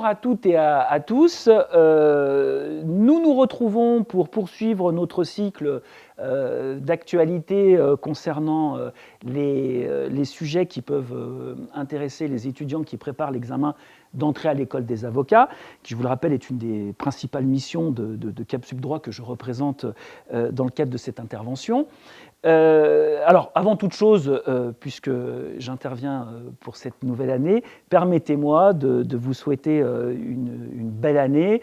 à toutes et à tous. Nous nous retrouvons pour poursuivre notre cycle d'actualité concernant les sujets qui peuvent intéresser les étudiants qui préparent l'examen d'entrée à l'école des avocats, qui, je vous le rappelle, est une des principales missions de Capsup Droit que je représente dans le cadre de cette intervention. Alors, avant toute chose, puisque j'interviens pour cette nouvelle année, permettez-moi de vous souhaiter une belle année.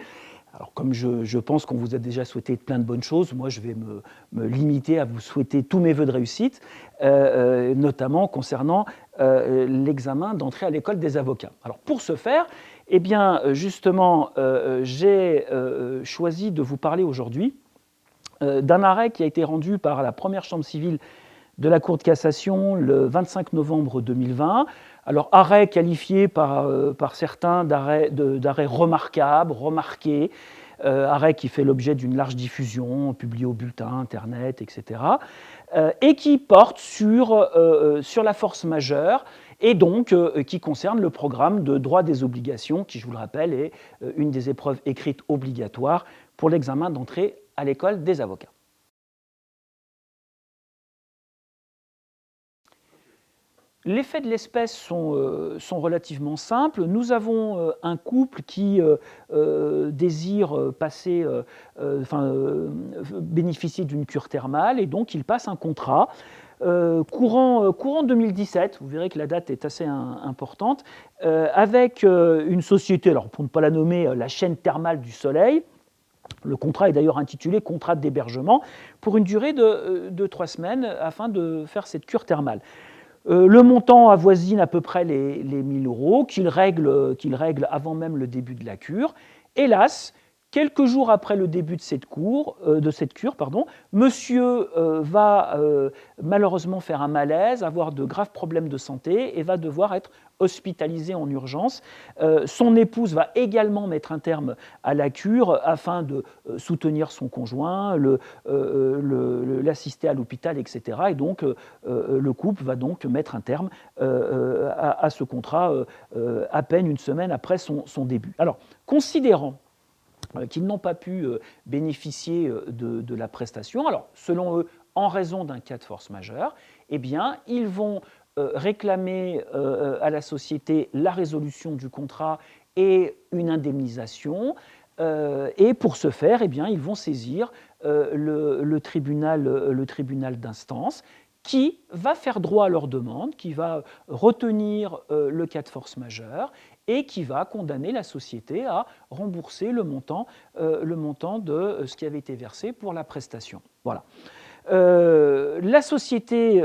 Alors, comme je pense qu'on vous a déjà souhaité plein de bonnes choses, moi je vais me limiter à vous souhaiter tous mes vœux de réussite, notamment concernant l'examen d'entrée à l'école des avocats. Alors, pour ce faire, eh bien, justement, j'ai choisi de vous parler aujourd'hui d'un arrêt qui a été rendu par la première chambre civile de la Cour de cassation le 25 novembre 2020. Alors, arrêt qualifié par certains d'arrêt remarquable, remarqué, arrêt qui fait l'objet d'une large diffusion, publié au bulletin, Internet, etc., et qui porte sur la force majeure et donc qui concerne le programme de droit des obligations, qui, je vous le rappelle, est une des épreuves écrites obligatoires pour l'examen d'entrée à l'école des avocats. Les faits de l'espèce sont relativement simples. Nous avons un couple qui désire bénéficier d'une cure thermale et donc il passe un contrat. Courant 2017, vous verrez que la date est assez importante, avec une société, alors pour ne pas la nommer, la chaîne thermale du Soleil. Le contrat est d'ailleurs intitulé « Contrat d'hébergement » pour une durée de 3 semaines afin de faire cette cure thermale. Le montant avoisine à peu près les 1 000 € qu'il règle avant même le début de la cure. Hélas, quelques jours après le début de cette cure, monsieur va malheureusement faire un malaise, avoir de graves problèmes de santé et va devoir être hospitalisé en urgence. Son épouse va également mettre un terme à la cure afin de soutenir son conjoint, l'assister à l'hôpital, etc. Et donc, le couple va donc mettre un terme à ce contrat à peine une semaine après son début. Alors, considérant qu'ils n'ont pas pu bénéficier de la prestation, alors, selon eux, en raison d'un cas de force majeure, eh bien, ils vont réclamer à la société la résolution du contrat et une indemnisation. Et pour ce faire, eh bien, ils vont saisir le tribunal d'instance qui va faire droit à leur demande, qui va retenir le cas de force majeure et qui va condamner la société à rembourser le montant de ce qui avait été versé pour la prestation. Voilà. La société,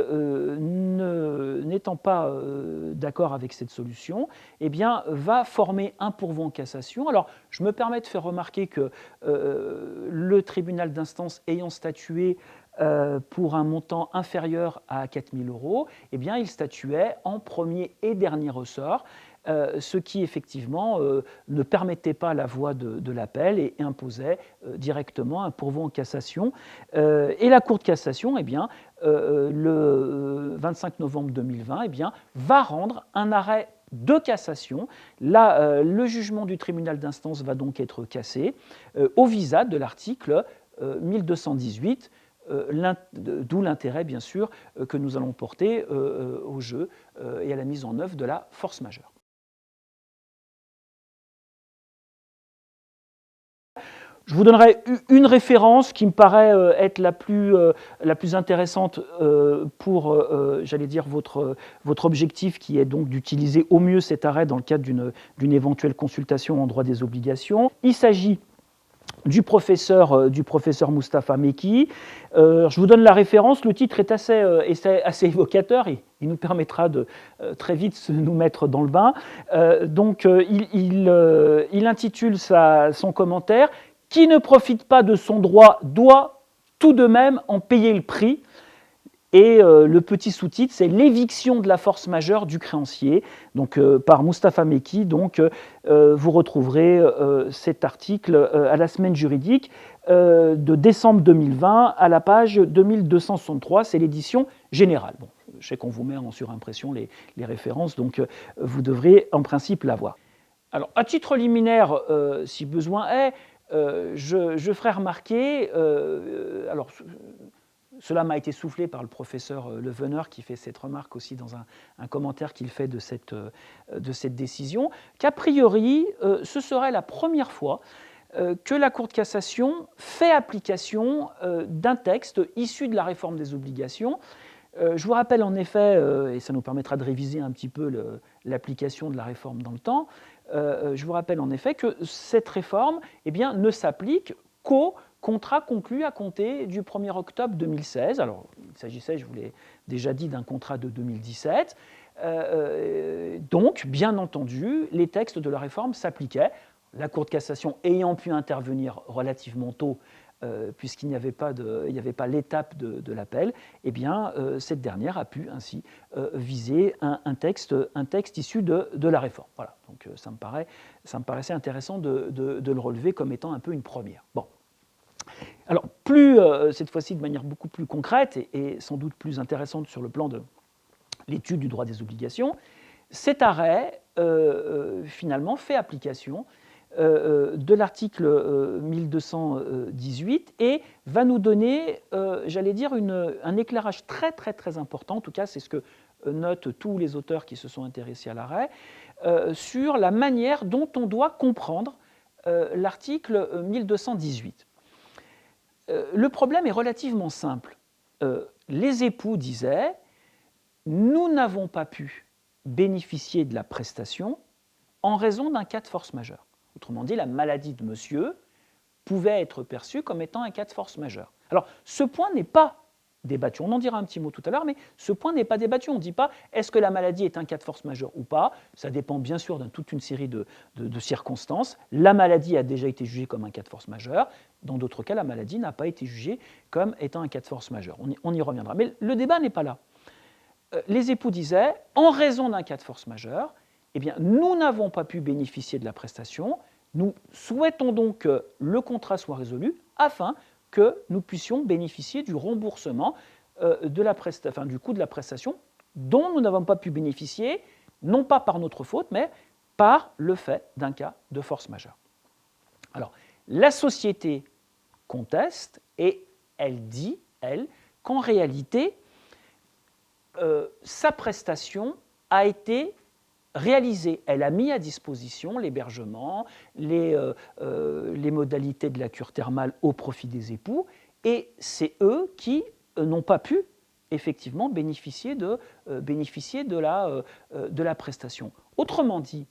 n'étant pas d'accord avec cette solution, eh bien, va former un pourvoi en cassation. Alors, je me permets de faire remarquer que le tribunal d'instance ayant statué pour un montant inférieur à 4 000 €, eh bien, il statuait en premier et dernier ressort, ce qui effectivement ne permettait pas la voie de l'appel et imposait directement un pourvoi en cassation. Et la Cour de cassation, eh bien, le 25 novembre 2020, eh bien, va rendre un arrêt de cassation. Là, le jugement du tribunal d'instance va donc être cassé au visa de l'article 1218, d'où l'intérêt, bien sûr, que nous allons porter au jeu et à la mise en œuvre de la force majeure. Je vous donnerai une référence qui me paraît être la plus intéressante pour, j'allais dire, votre objectif, qui est donc d'utiliser au mieux cet arrêt dans le cadre d'une éventuelle consultation en droit des obligations. Il s'agit du professeur Moustapha Mekki. Je vous donne la référence, le titre est assez évocateur, il nous permettra de très vite nous mettre dans le bain. Donc il intitule son commentaire « Qui ne profite pas de son droit doit tout de même en payer le prix ». Et le petit sous-titre, c'est « L'éviction de la force majeure du créancier », donc par Moustapha Mekki. Donc vous retrouverez cet article à la semaine juridique de décembre 2020 à la page 2263, c'est l'édition générale. Bon, je sais qu'on vous met en surimpression les références, donc vous devrez en principe l'avoir. Alors, à titre liminaire, si besoin est, je ferai remarquer, alors cela m'a été soufflé par le professeur Leveneur qui fait cette remarque aussi dans un commentaire qu'il fait de cette décision, qu'a priori, ce serait la première fois que la Cour de cassation fait application d'un texte issu de la réforme des obligations. Je vous rappelle en effet, et ça nous permettra de réviser un petit peu l'application de la réforme dans le temps, je vous rappelle en effet que cette réforme ne s'applique qu'aux contrats conclus à compter du 1er octobre 2016. Alors, il s'agissait, je vous l'ai déjà dit, d'un contrat de 2017. Donc, bien entendu, les textes de la réforme s'appliquaient. La Cour de cassation ayant pu intervenir relativement tôt, puisqu'il n'y avait pas l'étape de l'appel, cette dernière a pu ainsi viser un texte issu de la réforme. Voilà, donc ça me paraissait intéressant de le relever comme étant un peu une première. Bon. Alors, cette fois-ci de manière beaucoup plus concrète et sans doute plus intéressante sur le plan de l'étude du droit des obligations, cet arrêt, finalement, fait application de l'article 1218 et va nous donner, j'allais dire, un éclairage très, très, très important, en tout cas, c'est ce que notent tous les auteurs qui se sont intéressés à l'arrêt, sur la manière dont on doit comprendre l'article 1218. Le problème est relativement simple. Les époux disaient « Nous n'avons pas pu bénéficier de la prestation en raison d'un cas de force majeure ». Autrement dit, la maladie de monsieur pouvait être perçue comme étant un cas de force majeure. Alors, ce point n'est pas débattu. On en dira un petit mot tout à l'heure, mais ce point n'est pas débattu. On ne dit pas est-ce que la maladie est un cas de force majeure ou pas. Ça dépend bien sûr de toute une série de circonstances. La maladie a déjà été jugée comme un cas de force majeure. Dans d'autres cas, la maladie n'a pas été jugée comme étant un cas de force majeure. On y reviendra. Mais le débat n'est pas là. Les époux disaient, en raison d'un cas de force majeure, nous n'avons pas pu bénéficier de la prestation. Nous souhaitons donc que le contrat soit résolu afin que nous puissions bénéficier du remboursement du coût de la prestation dont nous n'avons pas pu bénéficier, non pas par notre faute, mais par le fait d'un cas de force majeure. Alors, la société conteste et elle dit, qu'en réalité, sa prestation a été réalisée. Elle a mis à disposition l'hébergement, les modalités de la cure thermale au profit des époux, et c'est eux qui n'ont pas pu effectivement bénéficier de la prestation. Autrement dit,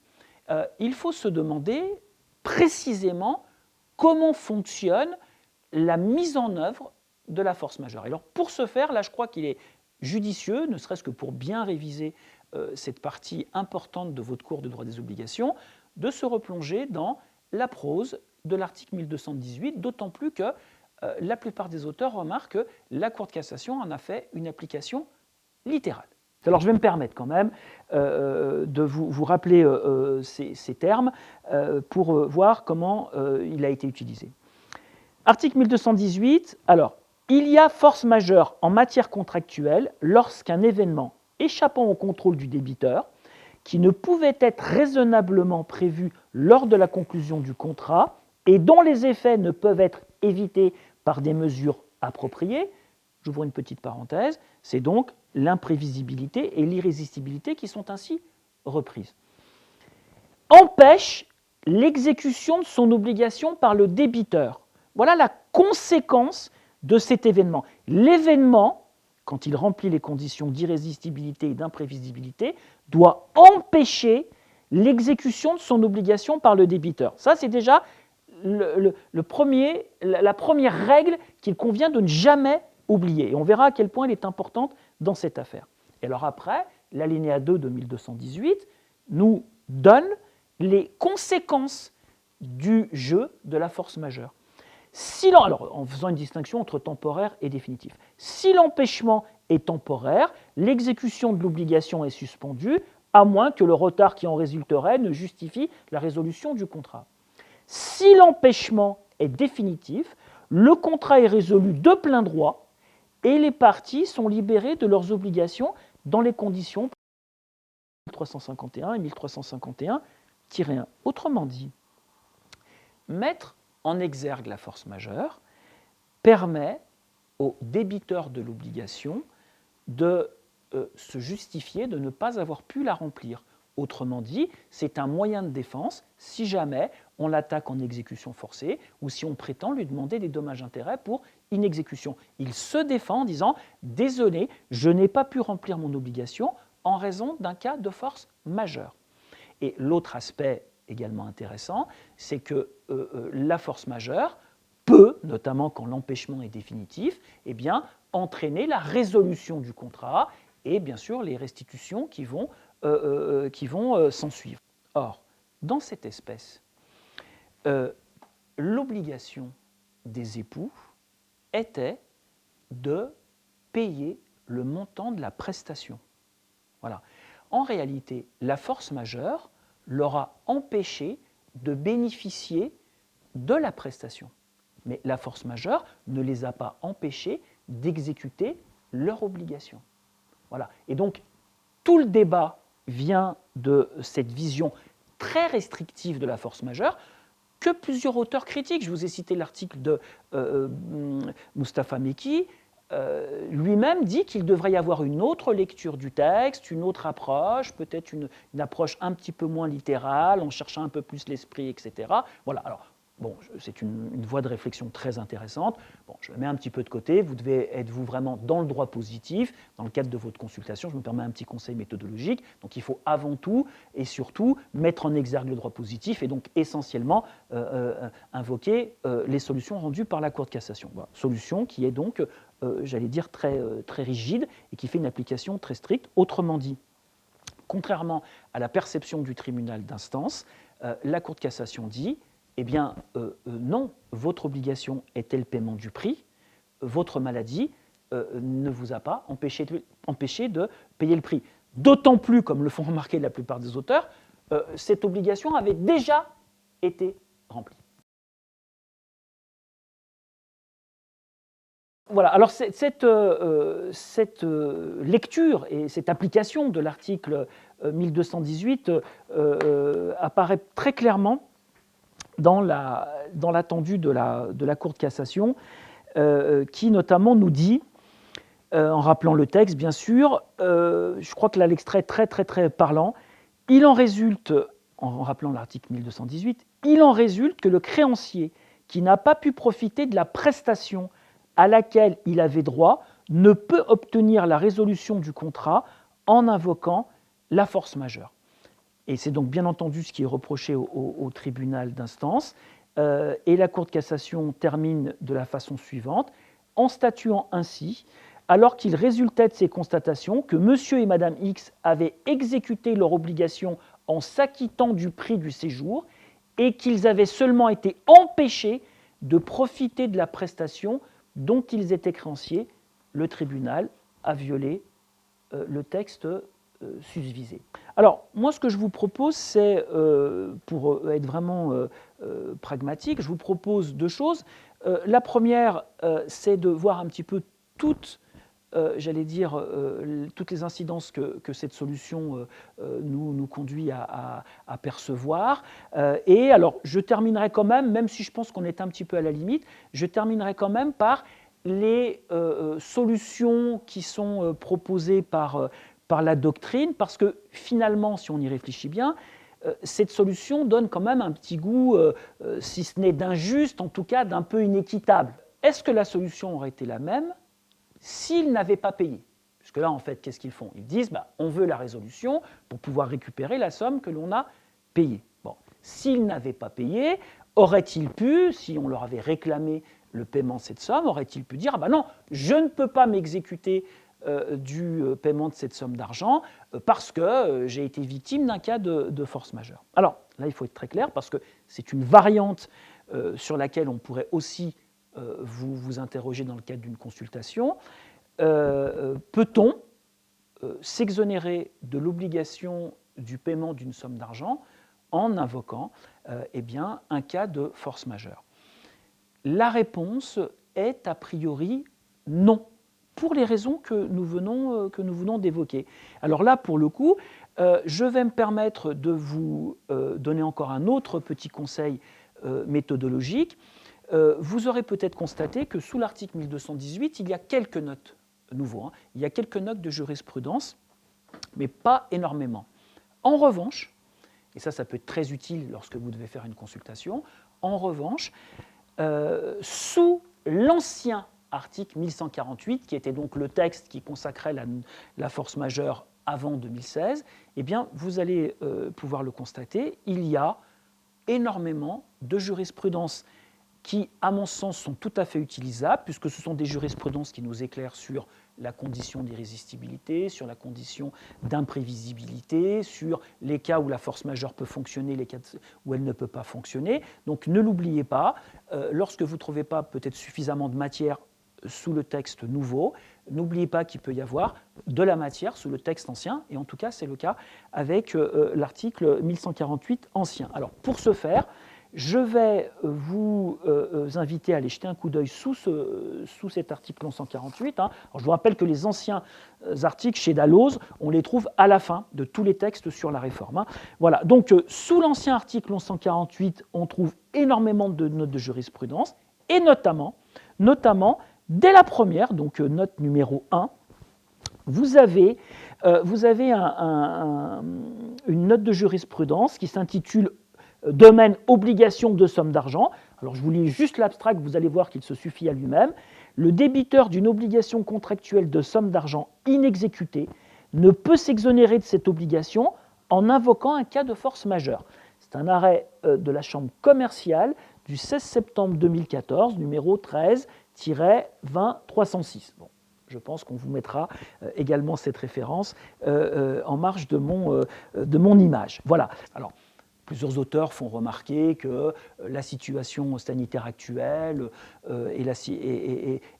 il faut se demander précisément comment fonctionne la mise en œuvre de la force majeure. Alors pour ce faire, là je crois qu'il est judicieux, ne serait-ce que pour bien réviser cette partie importante de votre cours de droit des obligations, de se replonger dans la prose de l'article 1218, d'autant plus que la plupart des auteurs remarquent que la Cour de cassation en a fait une application littérale. Alors je vais me permettre quand même de vous rappeler ces termes pour voir comment il a été utilisé. Article 1218, alors, il y a force majeure en matière contractuelle lorsqu'un événement échappant au contrôle du débiteur, qui ne pouvait être raisonnablement prévu lors de la conclusion du contrat et dont les effets ne peuvent être évités par des mesures appropriées, j'ouvre une petite parenthèse, c'est donc l'imprévisibilité et l'irrésistibilité qui sont ainsi reprises, empêche l'exécution de son obligation par le débiteur. Voilà la conséquence de cet événement. L'événement, quand il remplit les conditions d'irrésistibilité et d'imprévisibilité, doit empêcher l'exécution de son obligation par le débiteur. Ça, c'est déjà la première règle qu'il convient de ne jamais oublier. Et on verra à quel point elle est importante dans cette affaire. Et alors après, l'alinéa 2 de 1218 nous donne les conséquences du jeu de la force majeure. Alors, en faisant une distinction entre temporaire et définitif. Si l'empêchement est temporaire, l'exécution de l'obligation est suspendue, à moins que le retard qui en résulterait ne justifie la résolution du contrat. Si l'empêchement est définitif, le contrat est résolu de plein droit et les parties sont libérées de leurs obligations dans les conditions 1351 et 1351 -1. Autrement dit, mettre en exergue la force majeure permet au débiteur de l'obligation de se justifier de ne pas avoir pu la remplir. Autrement dit, c'est un moyen de défense si jamais on l'attaque en exécution forcée ou si on prétend lui demander des dommages-intérêts pour inexécution. Il se défend en disant « Désolé, je n'ai pas pu remplir mon obligation en raison d'un cas de force majeure ». Et l'autre aspect également intéressant, c'est que la force majeure peut, notamment quand l'empêchement est définitif, eh bien, entraîner la résolution du contrat et bien sûr les restitutions qui vont s'en suivre. Or, dans cette espèce, l'obligation des époux était de payer le montant de la prestation. Voilà. En réalité, la force majeure leur a empêché de bénéficier de la prestation. Mais la force majeure ne les a pas empêchés d'exécuter leur obligation. Voilà. Et donc, tout le débat vient de cette vision très restrictive de la force majeure que plusieurs auteurs critiquent. Je vous ai cité l'article de Mustapha Mekki. Lui-même dit qu'il devrait y avoir une autre lecture du texte, une autre approche, peut-être une approche un petit peu moins littérale, en cherchant un peu plus l'esprit, etc. Voilà. Alors, bon, c'est une voie de réflexion très intéressante. Bon, je la mets un petit peu de côté. Vous devez être vraiment dans le droit positif. Dans le cadre de votre consultation, je me permets un petit conseil méthodologique. Donc, il faut avant tout et surtout mettre en exergue le droit positif et donc essentiellement invoquer les solutions rendues par la Cour de cassation. Voilà. Solution qui est donc, j'allais dire, très rigide et qui fait une application très stricte. Autrement dit, contrairement à la perception du tribunal d'instance, la Cour de cassation dit eh bien, non, votre obligation était le paiement du prix, votre maladie ne vous a pas empêché de payer le prix. D'autant plus, comme le font remarquer la plupart des auteurs, cette obligation avait déjà été remplie. Voilà, alors cette lecture et cette application de l'article 1218 apparaît très clairement dans l'attendu de la Cour de cassation, qui notamment nous dit, en rappelant le texte bien sûr, je crois que là l'extrait est très très très parlant, il en résulte, en rappelant l'article 1218, il en résulte que le créancier qui n'a pas pu profiter de la prestation à laquelle il avait droit ne peut obtenir la résolution du contrat en invoquant la force majeure. Et c'est donc bien entendu ce qui est reproché au tribunal d'instance. Et la Cour de cassation termine de la façon suivante, en statuant ainsi, alors qu'il résultait de ces constatations que monsieur et madame X avaient exécuté leur obligation en s'acquittant du prix du séjour et qu'ils avaient seulement été empêchés de profiter de la prestation dont ils étaient créanciers, le tribunal a violé le texte susvisé. Alors, moi, ce que je vous propose, c'est, pour être vraiment pragmatique, je vous propose deux choses. La première, c'est de voir un petit peu toutes, j'allais dire, toutes les incidences que cette solution nous conduit à percevoir. Et alors, je terminerai quand même si je pense qu'on est un petit peu à la limite, je terminerai quand même par les solutions qui sont proposées par la doctrine, parce que finalement, si on y réfléchit bien, cette solution donne quand même un petit goût, si ce n'est d'injuste, en tout cas d'un peu inéquitable. Est-ce que la solution aurait été la même s'ils n'avaient pas payé? Parce que là, en fait, qu'est-ce qu'ils font? Ils disent, on veut la résolution pour pouvoir récupérer la somme que l'on a payée. Bon, s'ils n'avaient pas payé, auraient-ils pu, si on leur avait réclamé le paiement de cette somme, auraient-ils pu dire, non, je ne peux pas m'exécuter du paiement de cette somme d'argent parce que j'ai été victime d'un cas de force majeure. Alors, là, il faut être très clair parce que c'est une variante sur laquelle on pourrait aussi vous interroger dans le cadre d'une consultation. Peut-on s'exonérer de l'obligation du paiement d'une somme d'argent en invoquant un cas de force majeure? La réponse est a priori non, pour les raisons que nous venons d'évoquer. Alors là, pour le coup, Je vais me permettre de vous donner encore un autre petit conseil méthodologique. Vous aurez peut-être constaté que sous l'article 1218, il y a quelques notes nouveaux, hein. Il y a quelques notes de jurisprudence, mais pas énormément. En revanche, et ça peut être très utile lorsque vous devez faire une consultation, en revanche, sous l'ancien article 1148, qui était donc le texte qui consacrait la force majeure avant 2016, eh bien, vous allez pouvoir le constater, il y a énormément de jurisprudence qui, à mon sens, sont tout à fait utilisables, puisque ce sont des jurisprudences qui nous éclairent sur la condition d'irrésistibilité, sur la condition d'imprévisibilité, sur les cas où la force majeure peut fonctionner, les cas où elle ne peut pas fonctionner. Donc ne l'oubliez pas, lorsque vous ne trouvez pas peut-être suffisamment de matière sous le texte nouveau, n'oubliez pas qu'il peut y avoir de la matière sous le texte ancien, et en tout cas c'est le cas avec l'article 1148 ancien. Alors pour ce faire, je vais vous inviter à aller jeter un coup d'œil sous cet article 1148. Alors, je vous rappelle que les anciens articles chez Dalloz, on les trouve à la fin de tous les textes sur la réforme. Voilà, donc sous l'ancien article 1148, on trouve énormément de notes de jurisprudence, et notamment dès la première, donc note numéro 1, vous avez une note de jurisprudence qui s'intitule domaine obligation de somme d'argent. Alors je vous lis juste l'abstract, vous allez voir qu'il se suffit à lui-même. Le débiteur d'une obligation contractuelle de somme d'argent inexécutée ne peut s'exonérer de cette obligation en invoquant un cas de force majeure. C'est un arrêt de la Chambre commerciale du 16 septembre 2014, numéro 13-20-306. Bon, je pense qu'on vous mettra également cette référence en marge de mon image. Voilà. Alors, plusieurs auteurs font remarquer que la situation sanitaire actuelle et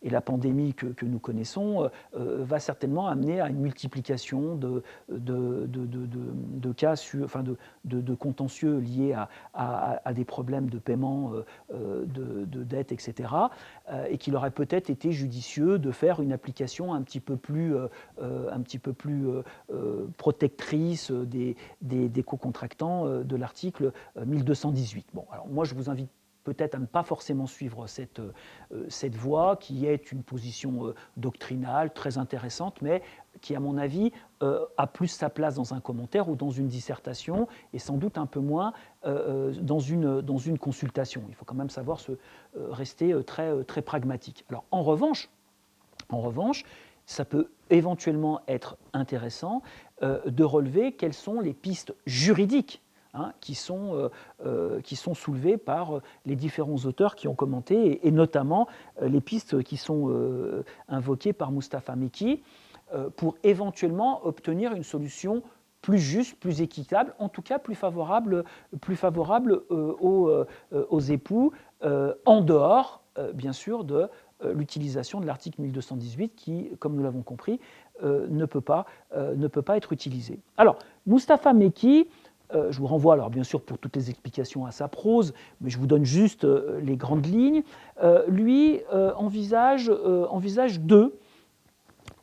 la pandémie que nous connaissons va certainement amener à une multiplication de cas, de contentieux liés à des problèmes de paiement de dettes, etc. Et qu'il aurait peut-être été judicieux de faire une application un petit peu plus protectrice des co-contractants de l'article 1218. Bon, alors moi je vous invite peut-être à ne pas forcément suivre cette voie, qui est une position doctrinale très intéressante, mais qui, à mon avis, a plus sa place dans un commentaire ou dans une dissertation, et sans doute un peu moins dans une consultation. Il faut quand même savoir rester très pragmatique. Alors, en revanche, ça peut éventuellement être intéressant de relever quelles sont les pistes juridiques qui sont soulevées par les différents auteurs qui ont commenté, et notamment les pistes qui sont invoquées par Moustapha Mekki pour éventuellement obtenir une solution plus juste, plus équitable, en tout cas plus favorable aux époux, en dehors, bien sûr, de l'utilisation de l'article 1218 qui, comme nous l'avons compris, ne peut pas être utilisé. Alors, Moustapha Mekki, je vous renvoie alors bien sûr pour toutes les explications à sa prose, mais je vous donne juste les grandes lignes. Lui envisage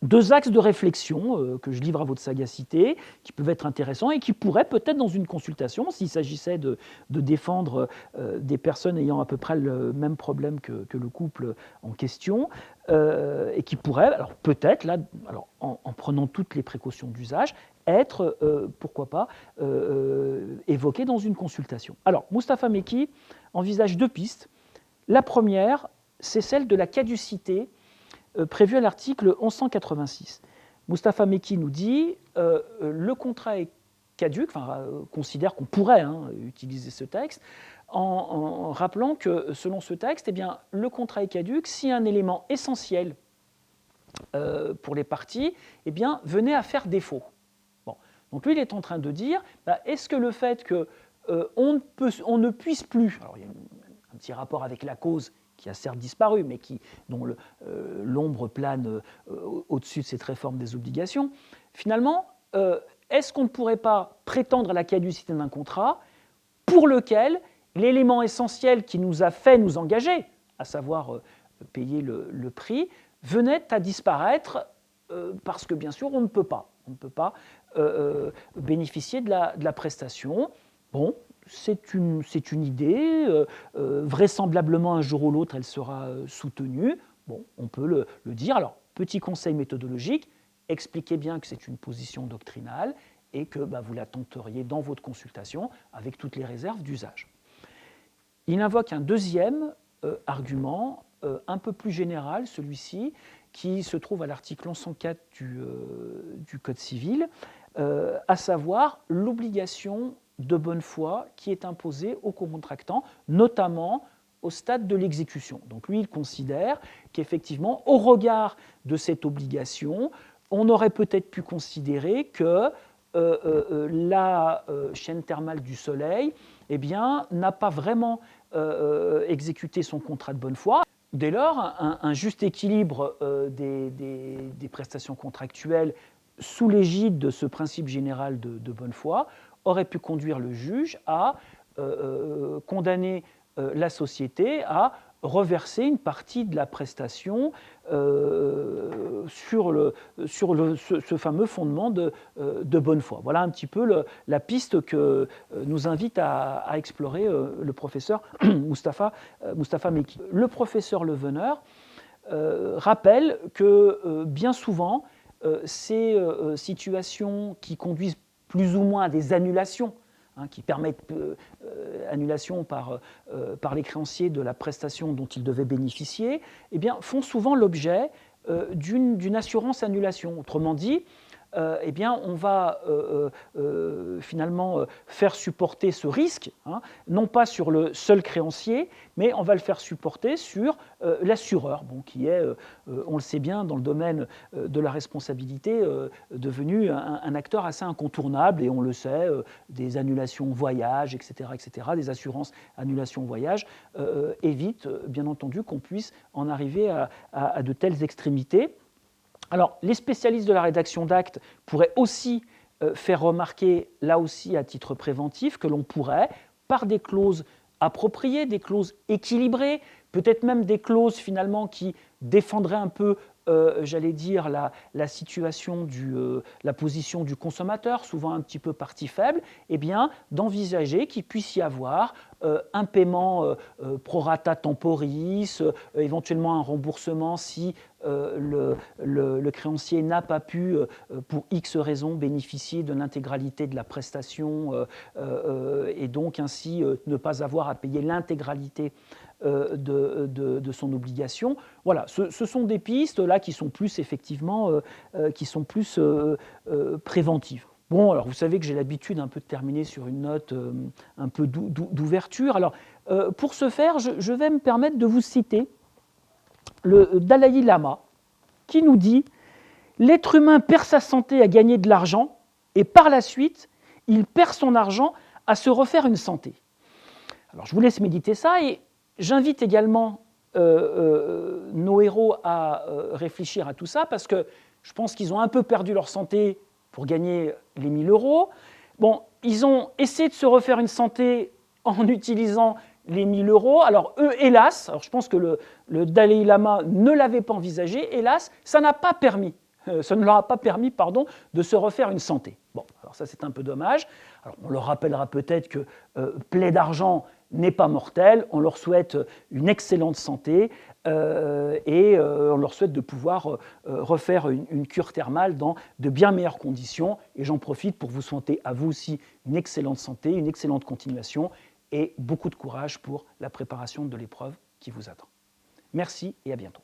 deux axes de réflexion que je livre à votre sagacité, qui peuvent être intéressants et qui pourraient peut-être dans une consultation, s'il s'agissait de défendre des personnes ayant à peu près le même problème que le couple en question, et qui pourraient, alors peut-être, là, alors, en prenant toutes les précautions d'usage, être, pourquoi pas, évoqué dans une consultation. Alors, Moustapha Mekki envisage deux pistes. La première, c'est celle de la caducité prévue à l'article 1186. Moustapha Mekki nous dit le contrat est caduc, considère qu'on pourrait utiliser ce texte, en rappelant que selon ce texte, eh bien, le contrat est caduc si un élément essentiel pour les parties venait à faire défaut. Donc lui, il est en train de dire, est-ce que le fait qu'on ne puisse plus, alors il y a un petit rapport avec la cause qui a certes disparu, mais dont l'ombre plane au-dessus de cette réforme des obligations, finalement, est-ce qu'on ne pourrait pas prétendre à la caducité d'un contrat pour lequel l'élément essentiel qui nous a fait nous engager, à savoir payer le prix, venait à disparaître parce que, bien sûr, on ne peut pas. On ne peut pas bénéficier de la prestation. Bon, c'est une idée, vraisemblablement un jour ou l'autre elle sera soutenue. Bon, on peut le dire. Alors, petit conseil méthodologique, expliquez bien que c'est une position doctrinale et que vous la tenteriez dans votre consultation avec toutes les réserves d'usage. Il invoque un deuxième argument, un peu plus général, celui-ci, qui se trouve à l'article 1104 du Code civil, à savoir l'obligation de bonne foi qui est imposée aux cocontractants, notamment au stade de l'exécution. Donc lui, il considère qu'effectivement, au regard de cette obligation, on aurait peut-être pu considérer que la chaîne thermale du Soleil n'a pas vraiment exécuté son contrat de bonne foi. Dès lors, un juste équilibre des prestations contractuelles sous l'égide de ce principe général de bonne foi aurait pu conduire le juge à condamner la société à reverser une partie de la prestation sur ce fameux fondement de bonne foi. Voilà un petit peu la piste que nous invite à explorer le professeur Mustapha Mekki. Le professeur Leuwener rappelle que bien souvent, ces situations qui conduisent plus ou moins à des annulations, qui permettent annulation par les créanciers de la prestation dont ils devaient bénéficier, font souvent l'objet d'une assurance annulation. Autrement dit, on va finalement faire supporter ce risque, non pas sur le seul créancier, mais on va le faire supporter sur l'assureur, qui est, on le sait bien, dans le domaine de la responsabilité, devenu un acteur assez incontournable, et on le sait, des annulations voyage, etc., des assurances annulation voyage, évitent, bien entendu, qu'on puisse en arriver à de telles extrémités. Alors, les spécialistes de la rédaction d'actes pourraient aussi faire remarquer, là aussi à titre préventif, que l'on pourrait, par des clauses appropriées, des clauses équilibrées, peut-être même des clauses finalement qui défendraient un peu, la situation la position du consommateur, souvent un petit peu partie faible, d'envisager qu'il puisse y avoir un paiement pro rata temporis, éventuellement un remboursement si le créancier n'a pas pu, pour X raisons, bénéficier de l'intégralité de la prestation et donc ainsi ne pas avoir à payer l'intégralité de son obligation. Voilà, ce sont des pistes là qui sont plus effectivement préventives. Bon, alors vous savez que j'ai l'habitude un peu de terminer sur une note un peu d'ouverture. Alors, pour ce faire, je vais me permettre de vous citer le Dalai Lama qui nous dit « L'être humain perd sa santé à gagner de l'argent et par la suite, il perd son argent à se refaire une santé. » Alors, je vous laisse méditer ça et j'invite également nos héros à réfléchir à tout ça parce que je pense qu'ils ont un peu perdu leur santé pour gagner les 1 000 €. Bon, ils ont essayé de se refaire une santé en utilisant les 1 000 €. Alors eux, hélas, alors je pense que le Dalai Lama ne l'avait pas envisagé, hélas, ça ne leur a pas permis, de se refaire une santé. Bon, alors ça c'est un peu dommage. Alors, on leur rappellera peut-être que plaie d'argent n'est pas mortel, on leur souhaite une excellente santé et on leur souhaite de pouvoir refaire une cure thermale dans de bien meilleures conditions. Et j'en profite pour vous souhaiter à vous aussi une excellente santé, une excellente continuation et beaucoup de courage pour la préparation de l'épreuve qui vous attend. Merci et à bientôt.